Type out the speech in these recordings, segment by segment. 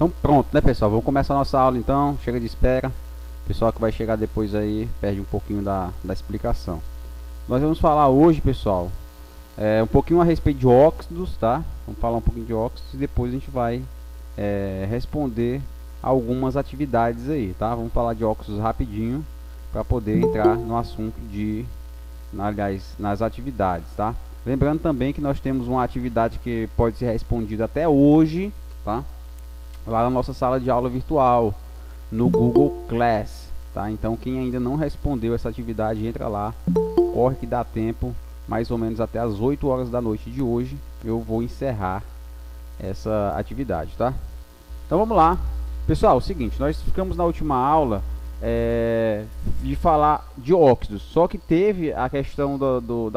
Então pronto, né, pessoal? Vamos começar a nossa aula então. Chega de espera. O pessoal que vai chegar depois aí perde um pouquinho da explicação. Nós vamos falar hoje, pessoal, um pouquinho a respeito de óxidos, tá? Vamos falar um pouquinho de óxidos e depois a gente vai responder algumas atividades aí, tá? Vamos falar de óxidos rapidinho para poder entrar no assunto aliás, nas atividades, tá? Lembrando também que nós temos uma atividade que pode ser respondida até hoje, tá? Lá na nossa sala de aula virtual, no Google Class, tá? Então quem ainda não respondeu essa atividade, entra lá, corre que dá tempo, mais ou menos até as 8 horas da noite de hoje, eu vou encerrar essa atividade, tá? Então vamos lá. Pessoal, é o seguinte, nós ficamos na última aula de falar de óxidos, só que teve a questão do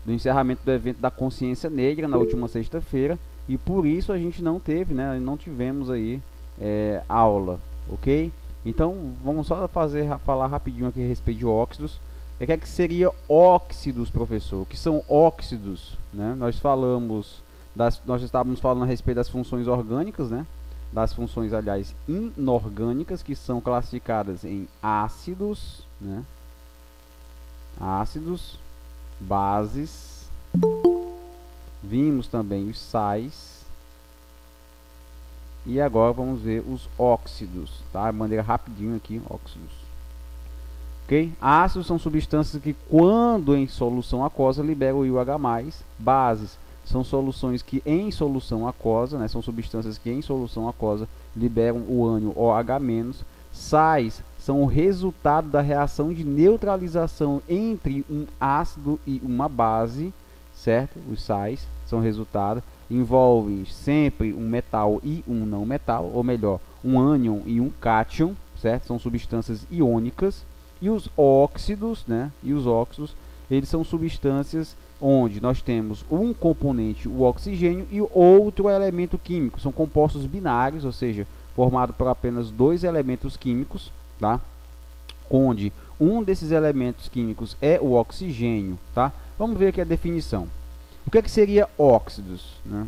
encerramento do evento da consciência negra na última sexta-feira, e por isso a gente não teve, né, não tivemos aí aula, ok? Então vamos só falar rapidinho aqui a respeito de óxidos. O que é que seria óxidos, professor? O que são óxidos, né? Nós estávamos falando a respeito das funções orgânicas, né? Das funções, aliás, inorgânicas, que são classificadas em ácidos, né? Ácidos, bases. Vimos também os sais. E agora vamos ver os óxidos, tá? De maneira rapidinho aqui, óxidos. Ok? Ácidos são substâncias que, quando em solução aquosa, liberam o IUH+. Bases são soluções que, em solução aquosa, né, são substâncias que, em solução aquosa, liberam o ânion OH-. Sais são o resultado da reação de neutralização entre um ácido e uma base, certo? Os sais são resultado, envolvem sempre um metal e um não metal, ou melhor, um ânion e um cátion, certo? São substâncias iônicas. E os óxidos, né? E os óxidos, eles são substâncias onde nós temos um componente, o oxigênio, e outro elemento químico. São compostos binários, ou seja, formado por apenas dois elementos químicos, tá? Onde um desses elementos químicos é o oxigênio, tá? Vamos ver aqui a definição. O que seria óxidos, né?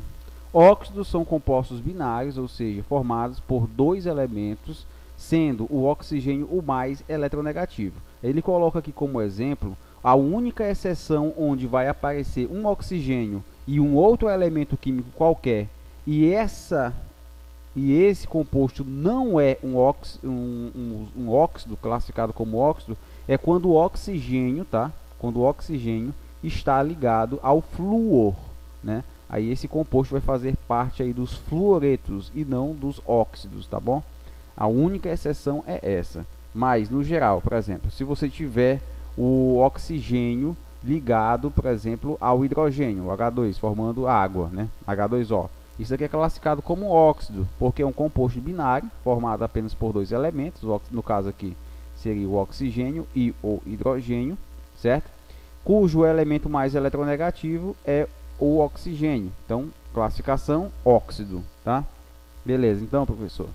Óxidos são compostos binários, ou seja, formados por dois elementos, sendo o oxigênio o mais eletronegativo. Ele coloca aqui como exemplo a única exceção onde vai aparecer um oxigênio e um outro elemento químico qualquer, e esse composto não é um óxido, classificado como óxido, é quando o oxigênio, tá? Quando o oxigênio está ligado ao flúor, né? Aí esse composto vai fazer parte aí dos fluoretos e não dos óxidos, tá bom? A única exceção é essa. Mas, no geral, por exemplo, se você tiver o oxigênio ligado, por exemplo, ao hidrogênio, o H2, formando água, né? H2O. Isso aqui é classificado como óxido, porque é um composto binário, formado apenas por dois elementos. No caso aqui, seria o oxigênio e o hidrogênio, certo? Cujo elemento mais eletronegativo é o oxigênio. Então, classificação óxido, tá? Beleza, então, professor.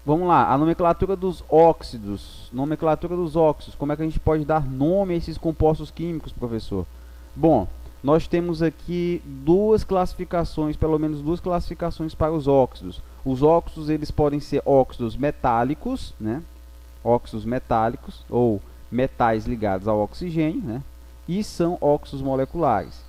Vamos lá, a nomenclatura dos óxidos. Nomenclatura dos óxidos. Como é que a gente pode dar nome a esses compostos químicos, professor? Bom, nós temos aqui duas classificações, pelo menos duas classificações para os óxidos. Os óxidos, eles podem ser óxidos metálicos, né? Óxidos metálicos, ou metais ligados ao oxigênio, né? E são óxidos moleculares.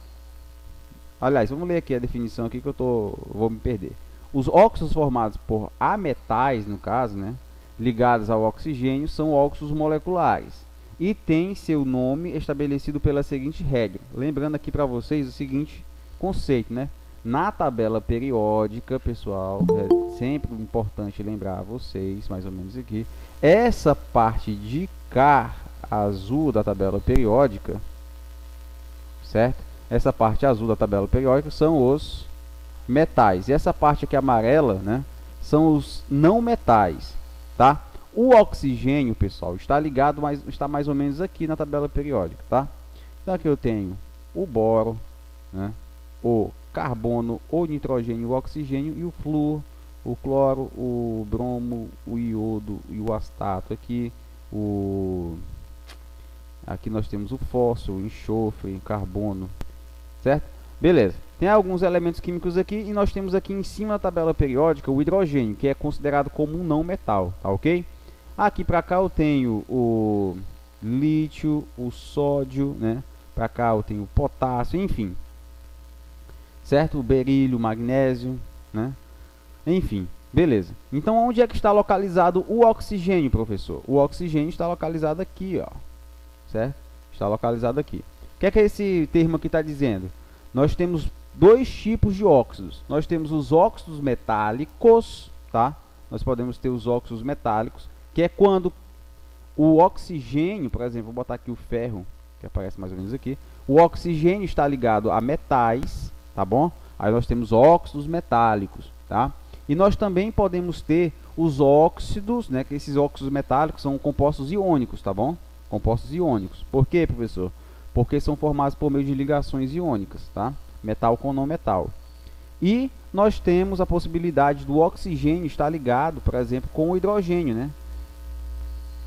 Aliás, vamos ler aqui a definição aqui que vou me perder. Os óxidos formados por ametais, no caso, né, ligados ao oxigênio, são óxidos moleculares e têm seu nome estabelecido pela seguinte regra. Lembrando aqui para vocês o seguinte conceito, né? Na tabela periódica, pessoal, é sempre importante lembrar a vocês, mais ou menos aqui, essa parte de cá azul da tabela periódica, certo? Essa parte azul da tabela periódica são os metais. E essa parte aqui amarela, né, são os não metais, tá? O oxigênio, pessoal, está mais ou menos aqui na tabela periódica, tá? Então aqui eu tenho o boro, né, o carbono, o nitrogênio, o oxigênio e o flúor, o cloro, o bromo, o iodo e o astato aqui, aqui nós temos o fósforo, o enxofre, o carbono, certo? Beleza. Tem alguns elementos químicos aqui e nós temos aqui em cima da tabela periódica o hidrogênio, que é considerado como um não metal, tá ok? Aqui para cá eu tenho o lítio, o sódio, né? Para cá eu tenho o potássio, enfim. Certo? O berílio, o magnésio, né? Enfim, beleza. Então onde é que está localizado o oxigênio, professor? O oxigênio está localizado aqui, ó. Certo? Está localizado aqui. O que é esse termo aqui está dizendo? Nós temos dois tipos de óxidos. Nós temos os óxidos metálicos, tá? Nós podemos ter os óxidos metálicos, que é quando o oxigênio, por exemplo, vou botar aqui o ferro, que aparece mais ou menos aqui. O oxigênio está ligado a metais, tá bom? Aí nós temos óxidos metálicos, tá? E nós também podemos ter os óxidos, né? Que esses óxidos metálicos são compostos iônicos, tá bom? Compostos iônicos. Por quê, professor? Porque são formados por meio de ligações iônicas, tá? Metal com não metal. E nós temos a possibilidade do oxigênio estar ligado, por exemplo, com o hidrogênio,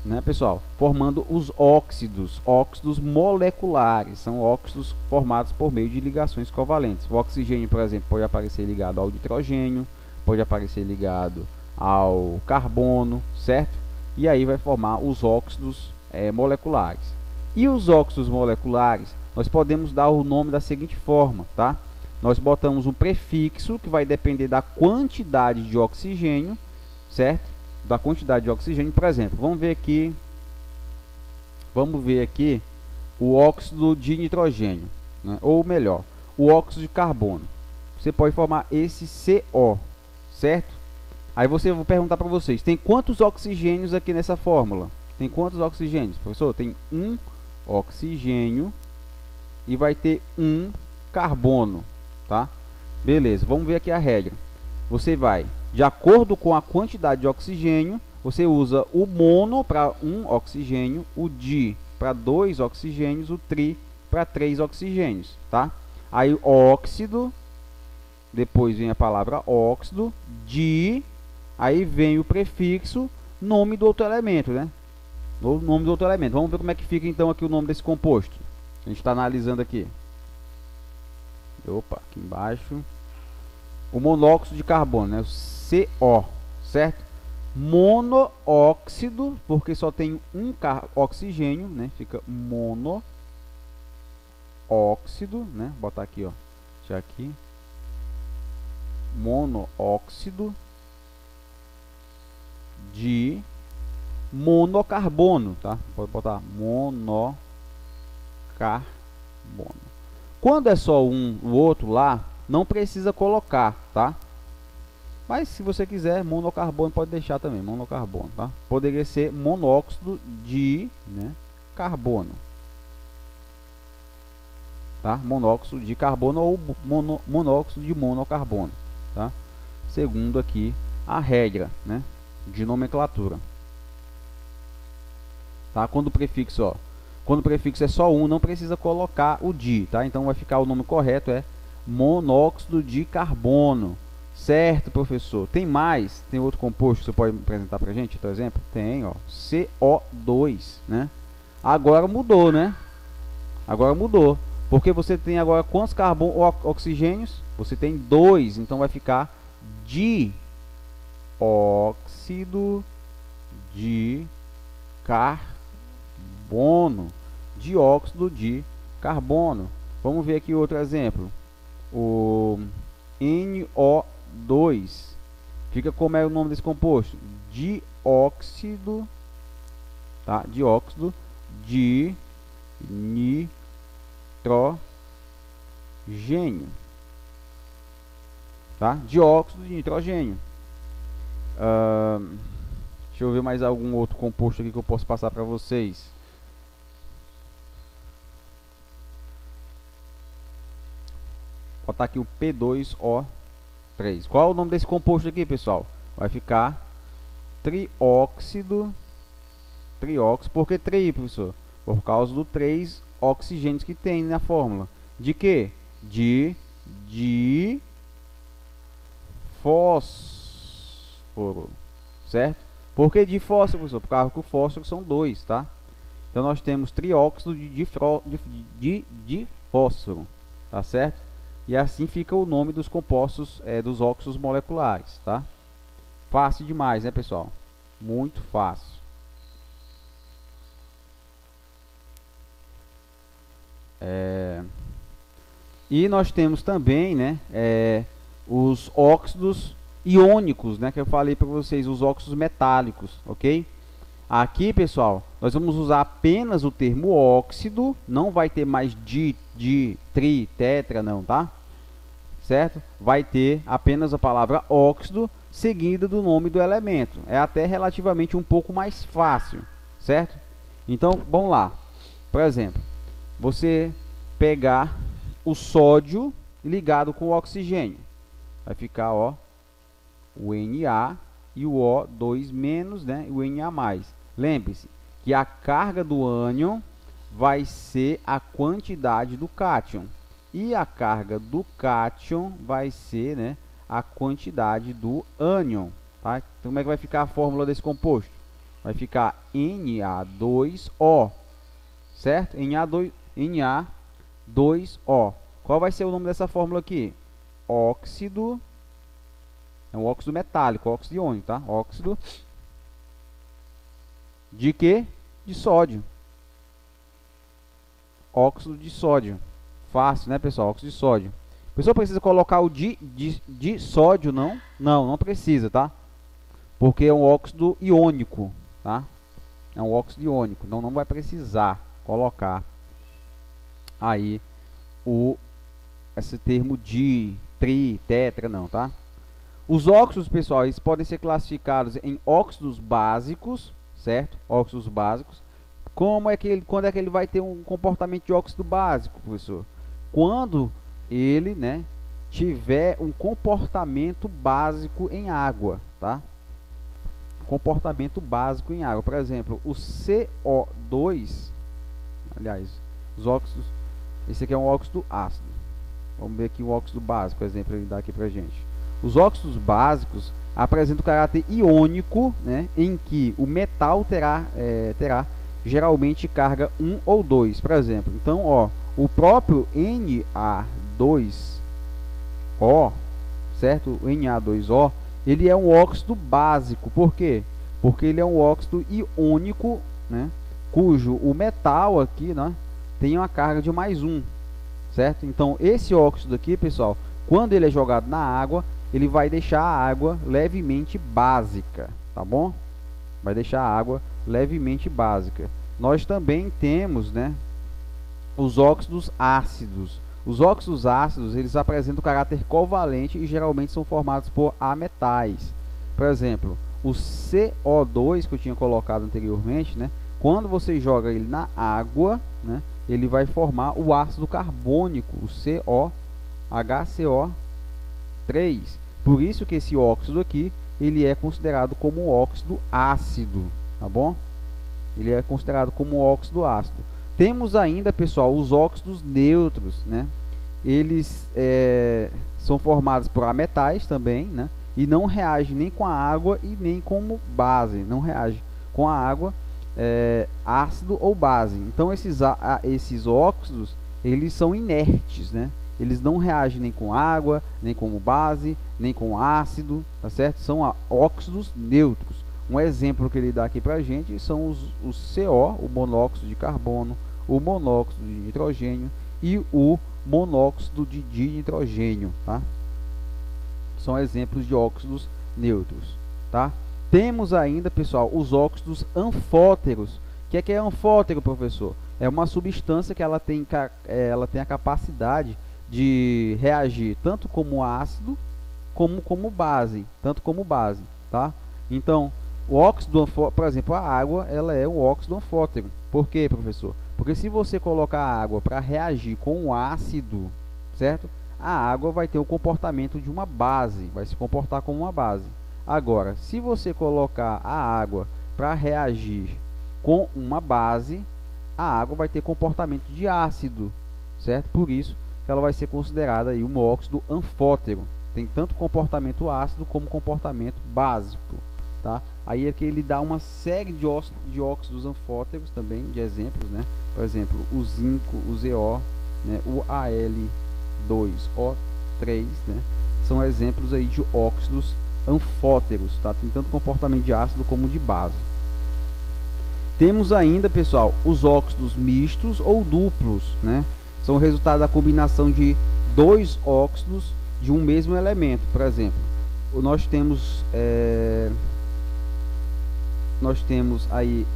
né, pessoal? Formando os óxidos, óxidos moleculares, são óxidos formados por meio de ligações covalentes. O oxigênio, por exemplo, pode aparecer ligado ao nitrogênio, pode aparecer ligado ao carbono, certo? E aí vai formar os óxidos moleculares. E os óxidos moleculares, nós podemos dar o nome da seguinte forma, tá? Nós botamos um prefixo que vai depender da quantidade de oxigênio, certo? Da quantidade de oxigênio, por exemplo, vamos ver aqui o óxido de nitrogênio, né? Ou melhor, o óxido de carbono. Você pode formar esse CO, certo? Aí eu vou perguntar para vocês, tem quantos oxigênios aqui nessa fórmula? Tem quantos oxigênios, professor? Tem um oxigênio e vai ter um carbono, tá? Beleza, vamos ver aqui a regra. Você vai, de acordo com a quantidade de oxigênio, você usa o mono para um oxigênio, o di para 2 oxigênios, o tri para 3 oxigênios, tá? Aí óxido, depois vem a palavra óxido, di, aí vem o prefixo, nome do outro elemento, né? O nome do outro elemento. Vamos ver como é que fica então aqui o nome desse composto. A gente está analisando aqui. Opa, aqui embaixo. O monóxido de carbono, né? O CO, certo? Monóxido, porque só tem um oxigênio, né? Fica monóxido, né? Vou botar aqui, ó. Já aqui. Monóxido de monocarbono, tá? Pode botar monocarbono. Quando é só um, o outro lá, não precisa colocar, tá? Mas se você quiser, monocarbono pode deixar também, monocarbono, tá? Poderia ser monóxido de, né, carbono, tá? Monóxido de carbono ou monóxido de monocarbono, tá? Segundo aqui a regra, né, de nomenclatura. Tá? Quando o prefixo é só um, não precisa colocar o di, tá? Então vai ficar o nome correto, é monóxido de carbono. Certo, professor? Tem mais? Tem outro composto que você pode apresentar pra gente, por exemplo? Tem, ó, CO2, né? Agora mudou, né? Agora mudou. Porque você tem agora quantos oxigênios? Você tem 2, então vai ficar dióxido de carbono. Dióxido de carbono. Vamos ver aqui outro exemplo. O NO2. Fica como é o nome desse composto? Dióxido, tá? Dióxido de nitrogênio. Tá? Dióxido de nitrogênio. Deixa eu ver mais algum outro composto aqui que eu posso passar para vocês. Vou botar aqui o P2O3. Qual é o nome desse composto aqui, pessoal? Vai ficar trióxido. Por que tri, professor? Por causa do 3 oxigênios que tem na fórmula. De que? De fósforo. Certo? Por que de fósforo, professor? Por causa que o fósforo são 2, tá? Então nós temos trióxido de fósforo. Tá certo? E assim fica o nome dos compostos, dos óxidos moleculares, tá? Fácil demais, né, pessoal? Muito fácil. E nós temos também, né, os óxidos iônicos, né, que eu falei para vocês, os óxidos metálicos, ok? Aqui, pessoal, nós vamos usar apenas o termo óxido, não vai ter mais tri, tetra, não, tá? Certo? Vai ter apenas a palavra óxido seguida do nome do elemento. É até relativamente um pouco mais fácil, certo? Então, vamos lá. Por exemplo, você pegar o sódio ligado com o oxigênio. Vai ficar, ó, o Na e o O2-, né, e o Na+. Lembre-se que a carga do ânion vai ser a quantidade do cátion. E a carga do cátion vai ser, né, a quantidade do ânion. Tá? Então, como é que vai ficar a fórmula desse composto? Vai ficar Na2O, certo? Na2O. Qual vai ser o nome dessa fórmula aqui? Óxido, é um óxido metálico, óxido iônico, tá? Óxido de quê? De sódio. Óxido de sódio. Fácil, né, pessoal? Óxido de sódio. A pessoa precisa colocar o de sódio, não? Não precisa, tá? Porque é um óxido iônico, tá? É um óxido iônico. Não vai precisar colocar aí esse termo de tri, tetra, não, tá? Os óxidos, pessoal, eles podem ser classificados em óxidos básicos, certo? Óxidos básicos. Quando é que ele vai ter um comportamento de óxido básico, professor? Quando ele, né, tiver um comportamento básico em água, tá? Comportamento básico em água. Por exemplo, o CO2, aliás, os óxidos, esse aqui é um óxido ácido. Vamos ver aqui o óxido básico, exemplo, ele dá aqui pra gente. Os óxidos básicos apresentam caráter iônico, né, em que o metal terá geralmente carga 1 ou 2, por exemplo. Então, ó, o próprio Na2O, certo? O Na2O, ele é um óxido básico. Por quê? Porque ele é um óxido iônico, né, cujo o metal aqui, né, tem uma carga de mais 1, certo? Então, esse óxido aqui, pessoal, quando ele é jogado na água, ele vai deixar a água levemente básica, tá bom? Vai deixar a água levemente básica. Nós também temos, né, os óxidos ácidos. Os óxidos ácidos, eles apresentam caráter covalente e geralmente são formados por ametais. Por exemplo, o CO2 que eu tinha colocado anteriormente, né, quando você joga ele na água, né, ele vai formar o ácido carbônico, o HCO3. Por isso que esse óxido aqui, ele é considerado como um óxido ácido, tá bom? Ele é considerado como um óxido ácido. Temos ainda, pessoal, os óxidos neutros, né? Eles são formados por ametais também, né? E não reagem nem com a água e nem como base. Não reagem com a água, ácido ou base. Então, esses óxidos, eles são inertes, né? Eles não reagem nem com água, nem como base, nem com ácido, tá certo? São óxidos neutros. Um exemplo que ele dá aqui pra gente são os CO, o monóxido de carbono, o monóxido de nitrogênio e o monóxido de dinitrogênio, tá? São exemplos de óxidos neutros, tá? Temos ainda, pessoal, os óxidos anfóteros. O que é anfótero, professor? É uma substância que ela tem a capacidade de reagir tanto como ácido como base, tá? Então, o óxido anfótero, por exemplo, a água, ela é um óxido anfótero. Por quê, professor? Porque se você colocar a água para reagir com o ácido, certo? A água vai ter o comportamento de uma base, vai se comportar como uma base. Agora, se você colocar a água para reagir com uma base, a água vai ter comportamento de ácido, certo? Por isso que ela vai ser considerada aí um óxido anfótero. Tem tanto comportamento ácido como comportamento básico, tá? Aí é que ele dá uma série de óxidos anfóteros também, de exemplos, né? Por exemplo, o zinco, o ZO, né? O Al, 2O3, né? São exemplos aí de óxidos anfóteros, tá? Tem tanto comportamento de ácido como de base. Temos ainda, pessoal, os óxidos mistos ou duplos, né? São o resultado da combinação de dois óxidos de um mesmo elemento. Por exemplo, nós temos aí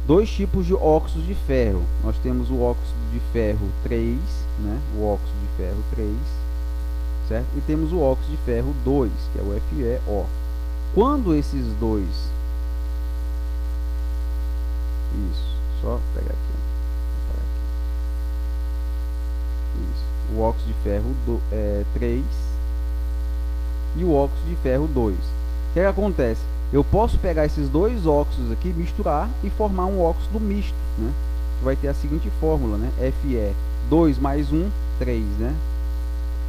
dois tipos de óxidos de ferro. Nós temos o óxido de ferro 3, né? O óxido de ferro 3, certo? E temos o óxido de ferro 2, que é o FeO. Quando esses dois... Isso, só pegar aqui. Isso. O óxido de ferro 3 e o óxido de ferro 2. O que acontece? Eu posso pegar esses dois óxidos aqui, misturar e formar um óxido misto, né? Que vai ter a seguinte fórmula, né? Fe 2 mais 1, 3, né?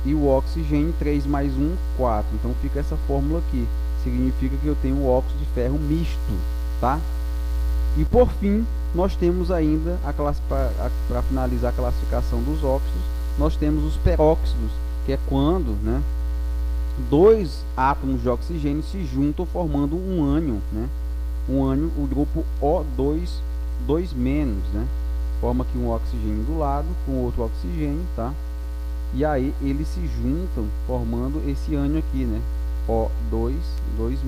E o oxigênio 3 mais 1, 4. Então fica essa fórmula aqui. Significa que eu tenho um óxido de ferro misto, tá? E por fim, nós temos ainda, para finalizar a classificação dos óxidos, nós temos os peróxidos, que é quando, né, dois átomos de oxigênio se juntam formando um ânion, né? Um ânion, o grupo O2, 2-, né? Forma aqui um oxigênio do lado com outro oxigênio, tá? E aí eles se juntam formando esse ânion aqui, né? O2, 2-.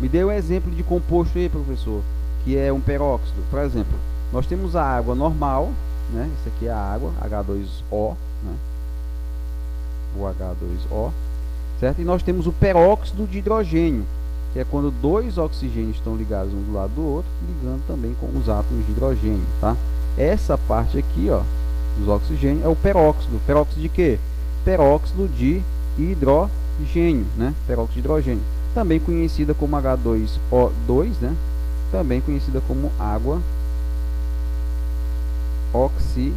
Me dê um exemplo de composto aí, professor, que é um peróxido. Por exemplo, nós temos a água normal, né? Essa aqui é a água, H2O, né? O H2O, certo? E nós temos o peróxido de hidrogênio, que é quando dois oxigênios estão ligados um do lado do outro, ligando também com os átomos de hidrogênio, tá? Essa parte aqui, ó, dos oxigênios é o peróxido. Peróxido de quê? Peróxido de hidrogênio, né? Peróxido de hidrogênio, também conhecida como H2O2, né? Também conhecida como água oxigenada,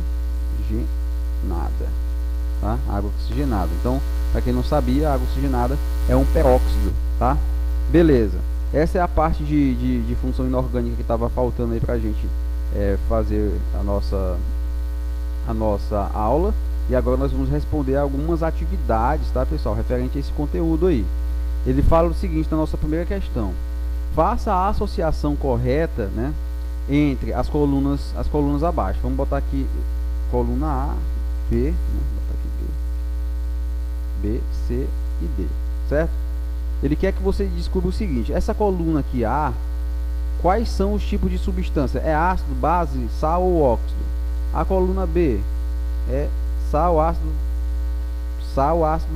tá? Água oxigenada. Então, para quem não sabia, a água oxigenada é um peróxido, tá? Beleza. Essa é a parte de função inorgânica que estava faltando aí para a gente fazer a nossa aula. E agora nós vamos responder algumas atividades, tá, pessoal, referente a esse conteúdo aí. Ele fala o seguinte na nossa primeira questão: faça a associação correta, né, entre as colunas abaixo. Vamos botar aqui coluna A, B, né, botar aqui B, C e D, certo? Ele quer que você descubra o seguinte: essa coluna aqui A, quais são os tipos de substância? É ácido, base, sal ou óxido? A coluna B é sal, ácido,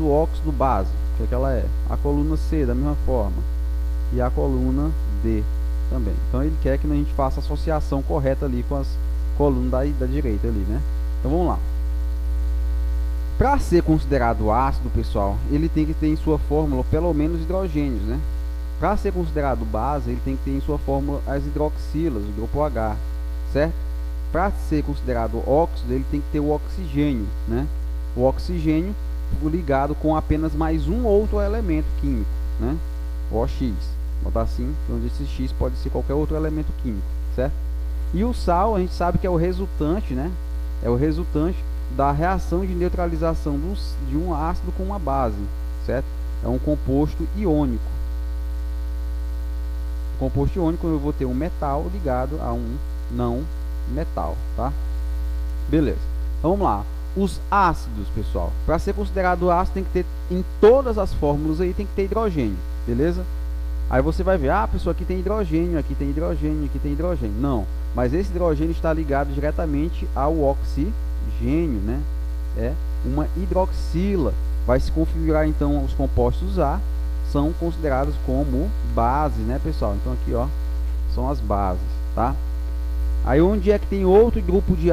óxido, base. O que ela é? A coluna C, da mesma forma. E a coluna D também. Então ele quer que a gente faça a associação correta ali com as colunas da direita ali, né? Então vamos lá. Para ser considerado ácido, pessoal, ele tem que ter em sua fórmula pelo menos hidrogênios, né? Para ser considerado base, ele tem que ter em sua fórmula as hidroxilas, o grupo H, certo? Para ser considerado óxido, ele tem que ter o oxigênio, né? O oxigênio ligado com apenas mais um outro elemento químico, né? OX. Vou botar assim, onde esse X pode ser qualquer outro elemento químico, certo? E o sal, a gente sabe que é o resultante, né? É o resultante da reação de neutralização de um ácido com uma base, certo? É um composto iônico. O composto iônico, eu vou ter um metal ligado a um não metal, tá? Beleza. Então vamos lá. Os ácidos, pessoal, para ser considerado ácido tem que ter em todas as fórmulas aí, tem que ter hidrogênio, beleza? Aí você vai ver, ah, pessoal, aqui tem hidrogênio, aqui tem hidrogênio, aqui tem hidrogênio. Não, mas esse hidrogênio está ligado diretamente ao oxigênio, né? É uma hidroxila. Vai se configurar então os compostos A, são considerados como base, né, pessoal? Então aqui, ó, são as bases, tá? Aí onde é que tem outro grupo de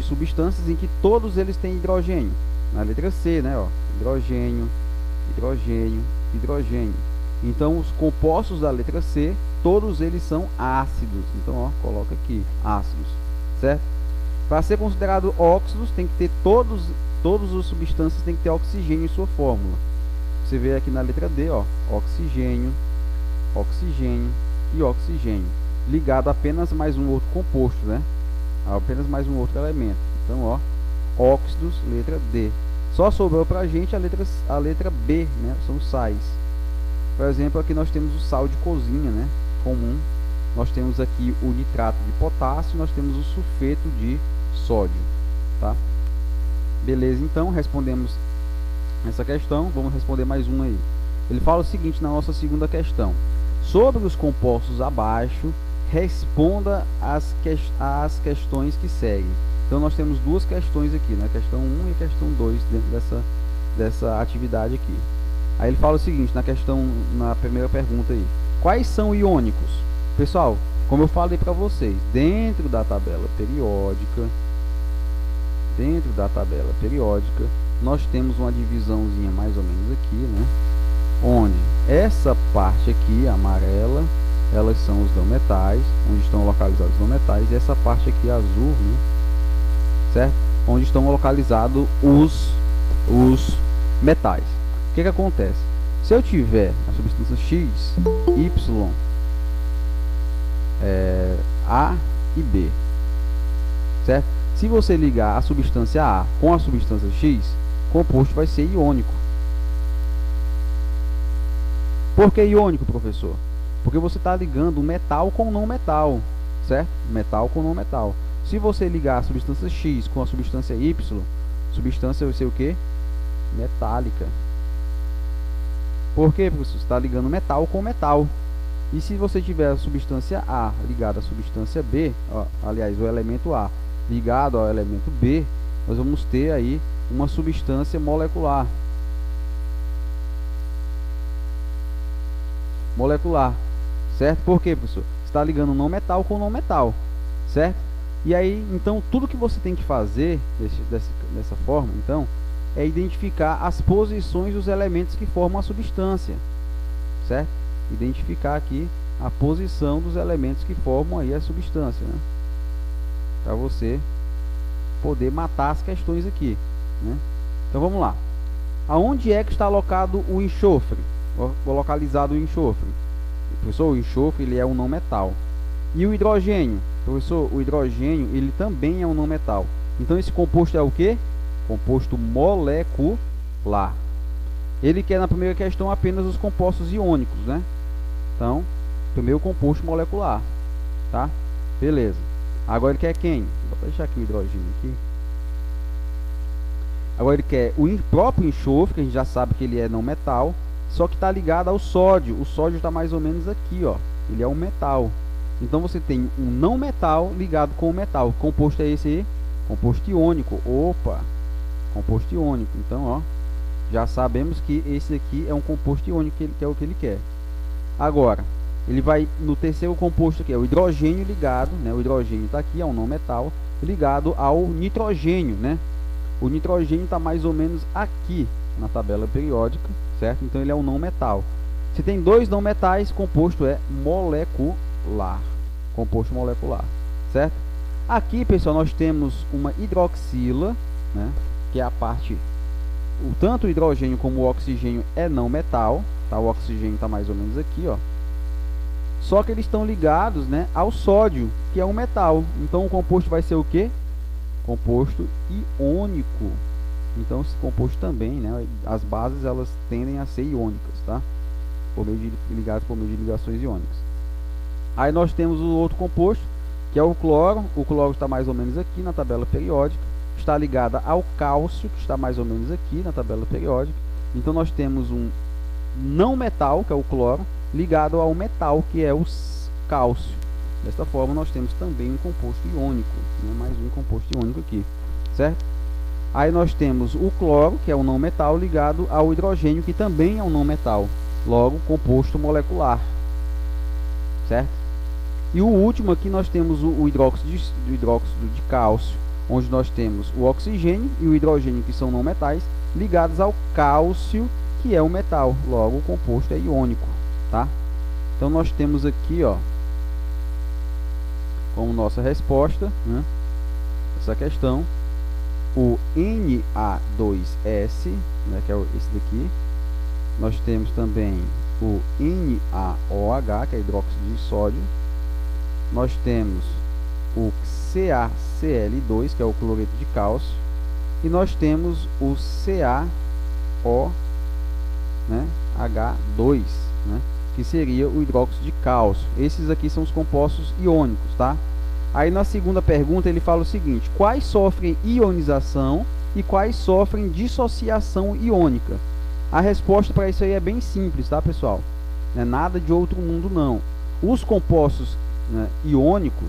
substâncias em que todos eles têm hidrogênio? Na letra C, né? Ó, hidrogênio, hidrogênio, hidrogênio. Então os compostos da letra C, todos eles são ácidos. Então, ó, coloca aqui, ácidos, certo? Para ser considerado óxidos, tem que ter todas as substâncias tem que ter oxigênio em sua fórmula. Você vê aqui na letra D, ó, oxigênio, oxigênio e oxigênio, ligado a apenas mais um outro composto, né? Apenas mais um outro elemento. Então, ó, óxidos, letra D. Só sobrou para a gente a letra B, né? São os sais. Por exemplo, aqui nós temos o sal de cozinha, né? Comum. Nós temos aqui o nitrato de potássio, nós temos o sulfeto de sódio, tá? Beleza, então respondemos essa questão. Vamos responder mais uma aí. Ele fala o seguinte na nossa segunda questão: sobre os compostos abaixo, responda as questões que seguem. Então nós temos duas questões aqui, né? Questão 1 e questão 2 dentro dessa atividade aqui. Aí ele fala o seguinte na primeira pergunta aí: quais são iônicos? Pessoal, como eu falei para vocês, dentro da tabela periódica, nós temos uma divisãozinha mais ou menos aqui, né? Onde essa parte aqui, amarela, elas são os não metais, onde estão localizados os não metais, e essa parte aqui azul, né? Certo? Onde estão localizados os metais. O que acontece? Se eu tiver a substância X, Y, A e B, certo? Se você ligar a substância A com a substância X, o composto vai ser iônico. Por que iônico, professor? Porque você está ligando metal com não metal, certo? Metal com não metal. Se você ligar a substância X com a substância Y, a substância vai ser o quê? Metálica. Por quê? Porque você está ligando metal com metal. E se você tiver a substância A ligada à substância B, aliás, o elemento A ligado ao elemento B, nós vamos ter aí uma substância molecular. Certo? Por quê, professor? Você está ligando não metal com não metal, certo? E aí, então, tudo que você tem que fazer dessa forma, então, é identificar as posições dos elementos que formam a substância, certo? Identificar aqui a posição dos elementos que formam aí a substância, né? Para você poder matar as questões aqui, né? Então vamos lá. Aonde é que está alocado o enxofre? Localizado o enxofre? Professor, o enxofre ele é um não metal. E o hidrogênio? Professor, o hidrogênio ele também é um não metal. Então esse composto é o que? Composto molecular. Ele quer na primeira questão apenas os compostos iônicos, né? Então, primeiro composto molecular, tá? Beleza. Agora ele quer quem? Vou deixar aqui o hidrogênio aqui. Agora ele quer o próprio enxofre, que a gente já sabe que ele é não metal, só que está ligado ao sódio. O sódio está mais ou menos aqui, ó. Ele é um metal. Então você tem um não metal ligado com o metal. Que composto é esse aí? Composto iônico. Opa! Composto iônico. Então, ó, já sabemos que esse aqui é um composto iônico, que é o que ele quer. Agora, ele vai no terceiro composto aqui, é o hidrogênio ligado, né? O hidrogênio está aqui, é um não metal, ligado ao nitrogênio, né? O nitrogênio está mais ou menos aqui na tabela periódica, certo? Então ele é um não metal. Se tem dois não metais, composto é molecular. Composto molecular, certo? Aqui, pessoal, nós temos uma hidroxila, né? Que é a parte... tanto o hidrogênio como o oxigênio é não metal, tá? O oxigênio está mais ou menos aqui, ó. Só que eles estão ligados, né, ao sódio, que é um metal. Então o composto vai ser o quê? Composto iônico. Então esse composto também, né, as bases elas tendem a ser iônicas, tá? Ligadas por meio de ligações iônicas. Aí nós temos o outro composto, que é o cloro. O cloro está mais ou menos aqui na tabela periódica. Está ligada ao cálcio, que está mais ou menos aqui na tabela periódica. Então nós temos um não metal, que é o cloro, ligado ao metal, que é o cálcio. Desta forma nós temos também um composto iônico, né? Mais um composto iônico aqui, certo? Aí nós temos o cloro, que é um não metal, ligado ao hidrogênio, que também é um não metal, logo composto molecular, certo? E o último aqui nós temos o hidróxido de cálcio, onde nós temos o oxigênio e o hidrogênio, que são não metais, ligados ao cálcio, que é um metal, logo o composto é iônico, tá? Então nós temos aqui, ó, como nossa resposta, né, essa questão, o Na2S, né, que é esse daqui. Nós temos também o NaOH, que é hidróxido de sódio. Nós temos o CaCl2, que é o cloreto de cálcio. e nós temos o CaO, né, H2, né, que seria o hidróxido de cálcio. Esses aqui são os compostos iônicos, tá? Aí na segunda pergunta ele fala o seguinte: quais sofrem ionização e quais sofrem dissociação iônica? A resposta para isso aí é bem simples, tá, pessoal? Não é nada de outro mundo, não. Os compostos, né, iônicos,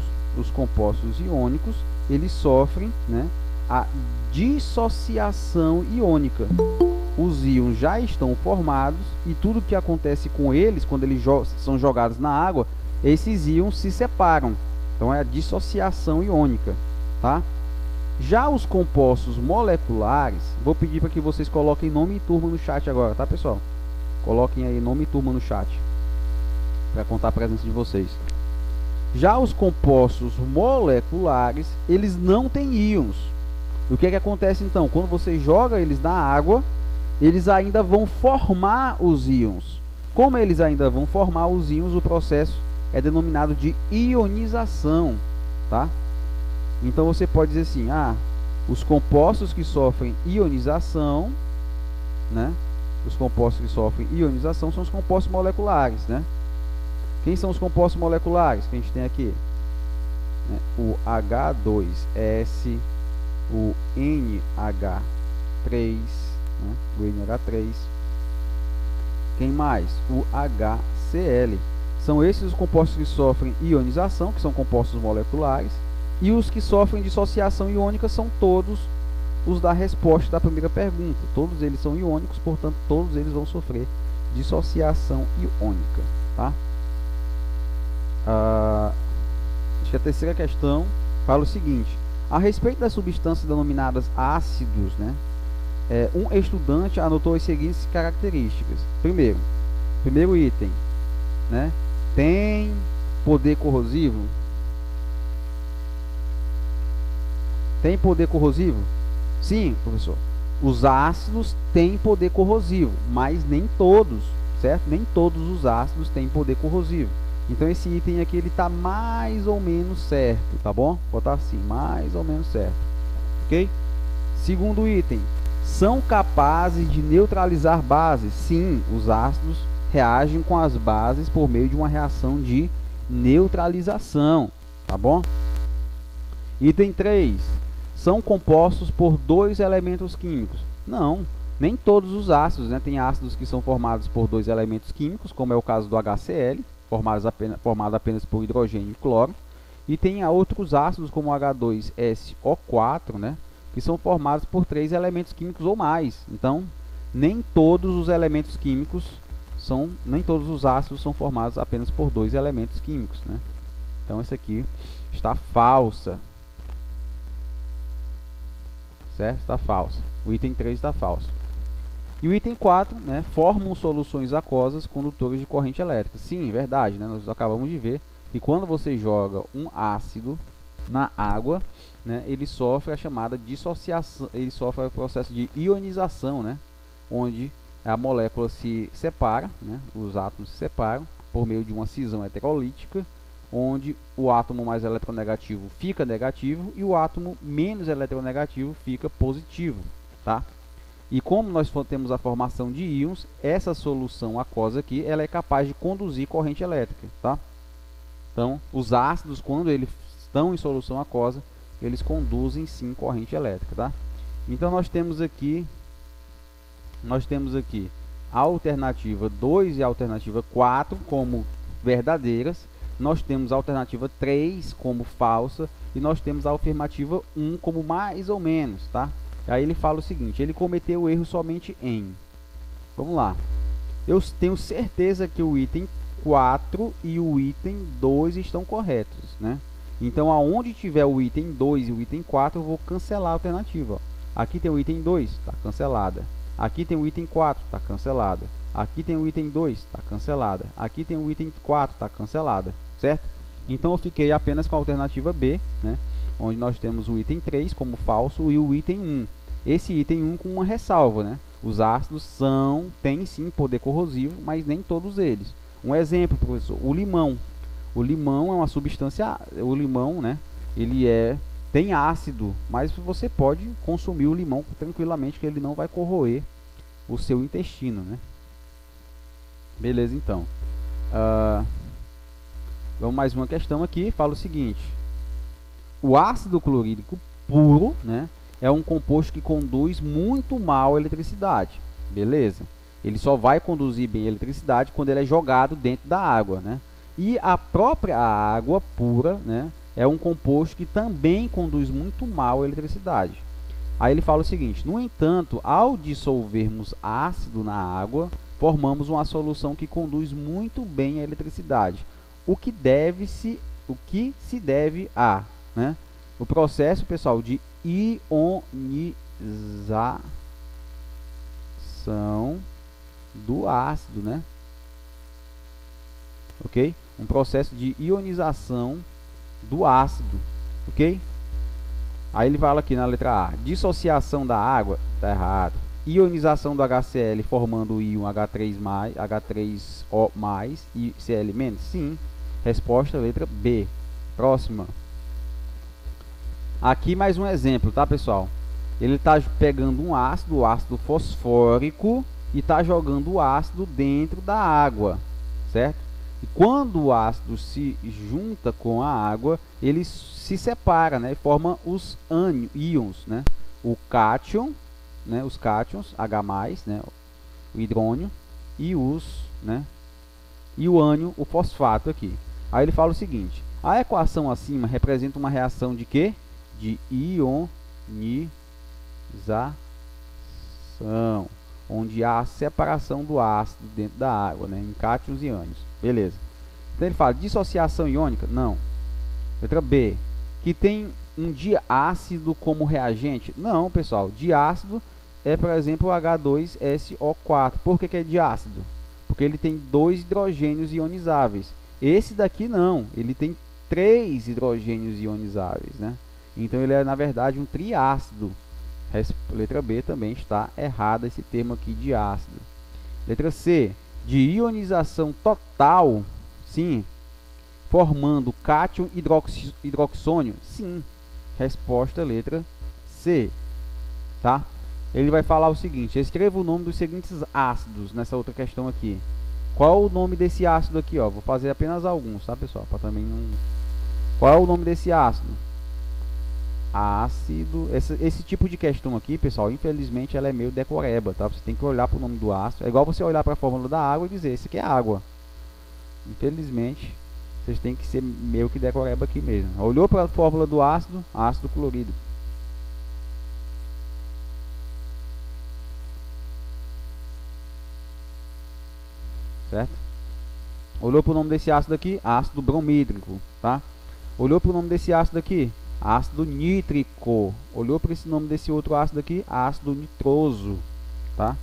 eles sofrem, né, a dissociação iônica. Os íons já estão formados e tudo que acontece com eles, quando eles são jogados na água, esses íons se separam. Então é a dissociação iônica, tá? Já os compostos moleculares, vou pedir para que vocês coloquem nome e turma no chat agora, tá, pessoal? Coloquem aí nome e turma no chat, para contar a presença de vocês. Já os compostos moleculares, eles não têm íons. O que é que acontece então? Quando você joga eles na água, eles ainda vão formar os íons. Como eles ainda vão formar os íons, o processo é denominado de ionização, tá? Então você pode dizer assim: os compostos que sofrem ionização, né? Os compostos que sofrem ionização são os compostos moleculares, né? Quem são os compostos moleculares que a gente tem aqui? Né? O H2S, o NH3, né? O NH3. Quem mais? O HCl. São esses os compostos que sofrem ionização, que são compostos moleculares, e os que sofrem dissociação iônica são todos os da resposta da primeira pergunta. Todos eles são iônicos, portanto, todos eles vão sofrer dissociação iônica, tá? Acho que a terceira questão fala o seguinte: a respeito das substâncias denominadas ácidos, né, um estudante anotou as seguintes características. Primeiro item, né, tem poder corrosivo? Tem poder corrosivo? Sim, professor. Os ácidos têm poder corrosivo, mas nem todos, certo? Nem todos os ácidos têm poder corrosivo. Então esse item aqui ele está mais ou menos certo, tá bom? Vou botar assim, mais ou menos certo, ok? Segundo item, são capazes de neutralizar bases? Sim, os ácidos reagem com as bases por meio de uma reação de neutralização, tá bom? Item 3, são compostos por dois elementos químicos? Não, nem todos os ácidos, né? Tem ácidos que são formados por dois elementos químicos, como é o caso do HCl, formado apenas por hidrogênio e cloro, e tem outros ácidos como o H2SO4, né, que são formados por três elementos químicos ou mais. Então, nem todos os elementos químicos nem todos os ácidos são formados apenas por dois elementos químicos, né? Então, essa aqui está falsa, certo? Está falsa. O item 3 está falso. E o item 4, né, formam soluções aquosas condutores de corrente elétrica. Sim, verdade, né? Nós acabamos de ver que quando você joga um ácido na água, né, ele sofre a chamada dissociação, ele sofre o processo de ionização, né, onde a molécula se separa, né, os átomos se separam por meio de uma cisão heterolítica, onde o átomo mais eletronegativo fica negativo e o átomo menos eletronegativo fica positivo, tá? E como nós temos a formação de íons, essa solução aquosa aqui, ela é capaz de conduzir corrente elétrica, tá? Então, os ácidos, quando eles estão em solução aquosa, eles conduzem sim corrente elétrica, tá? Então, nós temos aqui a alternativa 2 e a alternativa 4 como verdadeiras, nós temos a alternativa 3 como falsa e nós temos a afirmativa 1 como mais ou menos, tá? Aí ele fala o seguinte: ele cometeu o erro somente em... Vamos lá. Eu tenho certeza que o item 4 e o item 2 estão corretos, né? Então, aonde tiver o item 2 e o item 4, eu vou cancelar a alternativa. Ó. Aqui tem o item 2, está cancelada. Aqui tem o item 4, está cancelada. Aqui tem o item 2, está cancelada. Aqui tem o item 4, está cancelada, certo? Então, eu fiquei apenas com a alternativa B, né? Onde nós temos o item 3 como falso e o item 1. Esse item 1 com uma ressalva, né? Os ácidos têm sim poder corrosivo, mas nem todos eles. Um exemplo, professor, o limão. O limão é uma substância, o limão, né? Ele é tem ácido, mas você pode consumir o limão tranquilamente, que ele não vai corroer o seu intestino, né? Beleza, então. Vamos mais uma questão aqui, fala o seguinte: o ácido clorídrico puro, né, é um composto que conduz muito mal a eletricidade, beleza? Ele só vai conduzir bem a eletricidade quando ele é jogado dentro da água, né? E a própria água pura, né, é um composto que também conduz muito mal a eletricidade. Aí ele fala o seguinte: no entanto, ao dissolvermos ácido na água, formamos uma solução que conduz muito bem a eletricidade. O que se deve a, né, o processo, pessoal, de ionização do ácido, né? Ok? Um processo de ionização do ácido, ok? Aí ele fala aqui na letra A: dissociação da água, tá errado. Ionização do HCl formando o íon H3+, H3O+, e Cl-, sim. Resposta letra B. Próxima. Aqui mais um exemplo, tá, pessoal? Ele está pegando um ácido, o ácido fosfórico, e está jogando o ácido dentro da água, certo? E quando o ácido se junta com a água, ele se separa, né? E forma os íons, né? O cátion, né? Os cátions, H+, né? O hidrônio, e né? E o ânion, o fosfato aqui. Aí ele fala o seguinte: a equação acima representa uma reação de quê? De ionização, onde há a separação do ácido dentro da água, né, em cátions e ânions. Beleza. Então ele fala: dissociação iônica? Não. Letra B. Que tem um diácido como reagente? Não, pessoal. Diácido é, por exemplo, o H2SO4. Por que é diácido? Porque ele tem 2 hidrogênios ionizáveis. Esse daqui não. Ele tem 3 hidrogênios ionizáveis, né? Então ele é, na verdade, um triácido. Letra B também está errada esse termo aqui, de ácido. Letra C. De ionização total, sim. Formando cátion hidroxônio, sim. Resposta letra C. Tá? Ele vai falar o seguinte: escreva o nome dos seguintes ácidos nessa outra questão aqui. Qual é o nome desse ácido aqui, ó? Vou fazer apenas alguns, tá, pessoal? Para também não... Qual é o nome desse ácido? Ácido. Esse tipo de questão aqui, pessoal, infelizmente ela é meio decoreba, tá? Você tem que olhar para o nome do ácido. É igual você olhar para a fórmula da água e dizer: esse aqui é água. Infelizmente, vocês têm que ser meio que decoreba aqui mesmo. Olhou para a fórmula do ácido, ácido clorídrico. Certo? Olhou para o nome desse ácido aqui, ácido bromídrico, tá? Olhou para o nome desse ácido aqui, ácido nítrico. Olhou para esse nome desse outro ácido aqui, ácido nitroso, tá?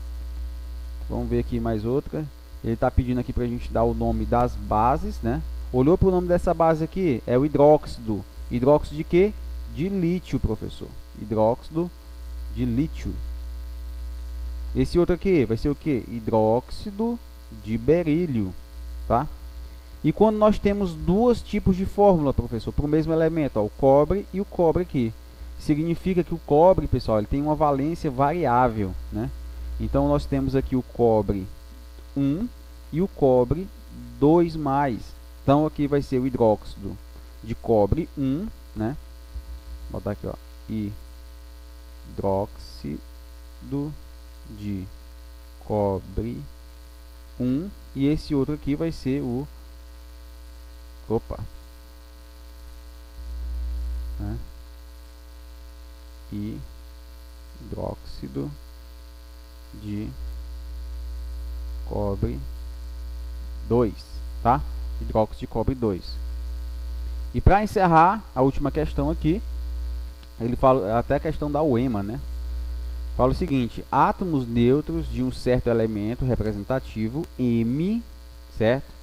Vamos ver aqui mais outra. Ele está pedindo aqui para a gente dar o nome das bases, né? Olhou para o nome dessa base aqui, é o hidróxido. Hidróxido de quê? De lítio, professor. Hidróxido de lítio. Esse outro aqui vai ser o quê? Hidróxido de berílio, tá? E quando nós temos 2 tipos de fórmula, professor, para o mesmo elemento, ó, o cobre e o cobre aqui, significa que o cobre, pessoal, ele tem uma valência variável, né? Então nós temos aqui o cobre 1 e o cobre 2+. Então aqui vai ser o hidróxido de cobre 1, né? Vou botar aqui, ó, hidróxido de cobre 1, e esse outro aqui vai ser o né? Hidróxido de cobre 2, tá? Hidróxido de cobre 2. E para encerrar a última questão aqui, ele fala até a questão da UEMA, né? Fala o seguinte: átomos neutros de um certo elemento representativo M, certo?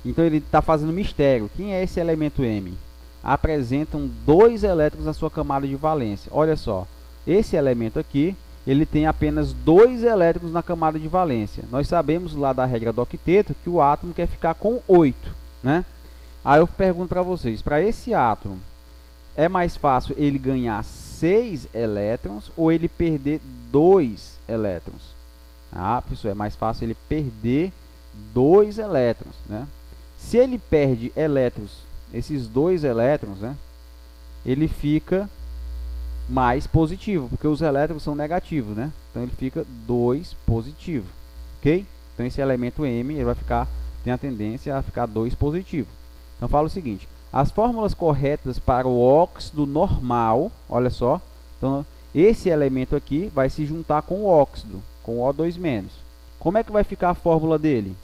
Então ele está fazendo mistério. Quem é esse elemento M? Apresentam 2 elétrons na sua camada de valência. Olha só, esse elemento aqui, ele tem apenas 2 elétrons na camada de valência. Nós sabemos lá da regra do octeto que o átomo quer ficar com 8, né? Aí eu pergunto para vocês: para esse átomo É mais fácil ele ganhar 6 elétrons ou ele perder 2 elétrons? Ah, pessoal, é mais fácil ele perder 2 elétrons, né? Se ele perde elétrons, esses 2 elétrons, né, ele fica mais positivo, porque os elétrons são negativos, né? Então ele fica 2 positivo, ok? Então esse elemento M ele vai ficar, tem a tendência a ficar 2 positivo. Então fala o seguinte: as fórmulas corretas para o óxido normal, olha só, então esse elemento aqui vai se juntar com o óxido, com o O2-. Como é que vai ficar a fórmula dele?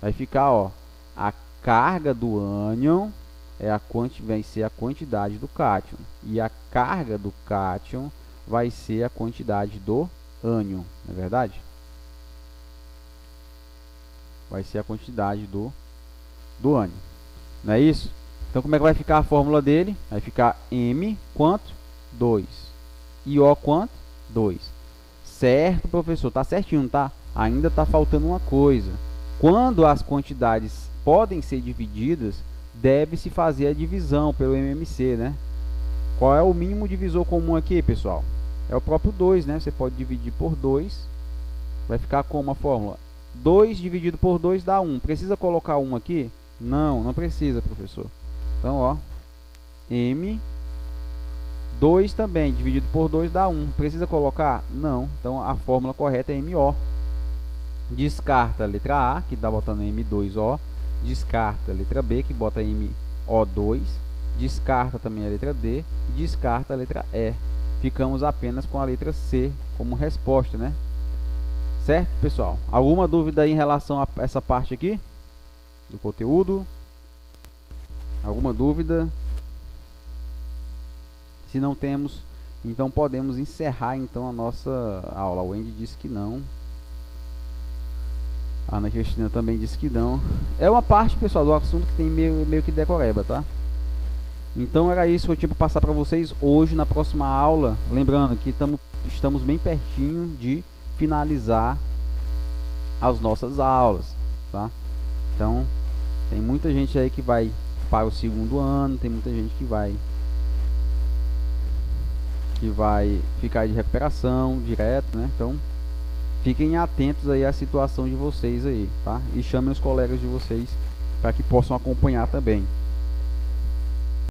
Vai ficar, ó, a carga do ânion vai ser a quantidade do cátion, e a carga do cátion vai ser a quantidade do ânion, não é verdade? Vai ser a quantidade do ânion, não é isso? Então como é que vai ficar a fórmula dele? Vai ficar M quanto? 2. E O quanto? 2. Certo, professor, tá certinho, tá? Ainda tá faltando uma coisa. Quando as quantidades podem ser divididas, deve-se fazer a divisão pelo MMC, né? Qual é o mínimo divisor comum aqui, pessoal? É o próprio 2, né? Você pode dividir por 2. Vai ficar como a fórmula? 2 dividido por 2 dá 1. Precisa colocar 1 aqui? Não, não precisa, professor. Então, ó, M, 2 também, dividido por 2 dá 1. Precisa colocar? Não. Então, a fórmula correta é MO. Descarta a letra A, que dá botando M2O. Descarta a letra B, que bota MO2. Descarta também a letra D. E descarta a letra E. Ficamos apenas com a letra C como resposta, né? Certo, pessoal? Alguma dúvida aí em relação a essa parte aqui do conteúdo? Alguma dúvida? Se não temos, então podemos encerrar então a nossa aula. O Wendy disse que não. A Ana Cristina também disse que não. É uma parte, pessoal, do assunto que tem meio que decoreba, tá? Então era isso que eu tinha para passar para vocês hoje na próxima aula. Lembrando que estamos bem pertinho de finalizar as nossas aulas, tá? Então tem muita gente aí que vai para o segundo ano, tem muita gente que vai ficar de recuperação direto, né? Então fiquem atentos aí à situação de vocês aí, tá? E chamem os colegas de vocês para que possam acompanhar também.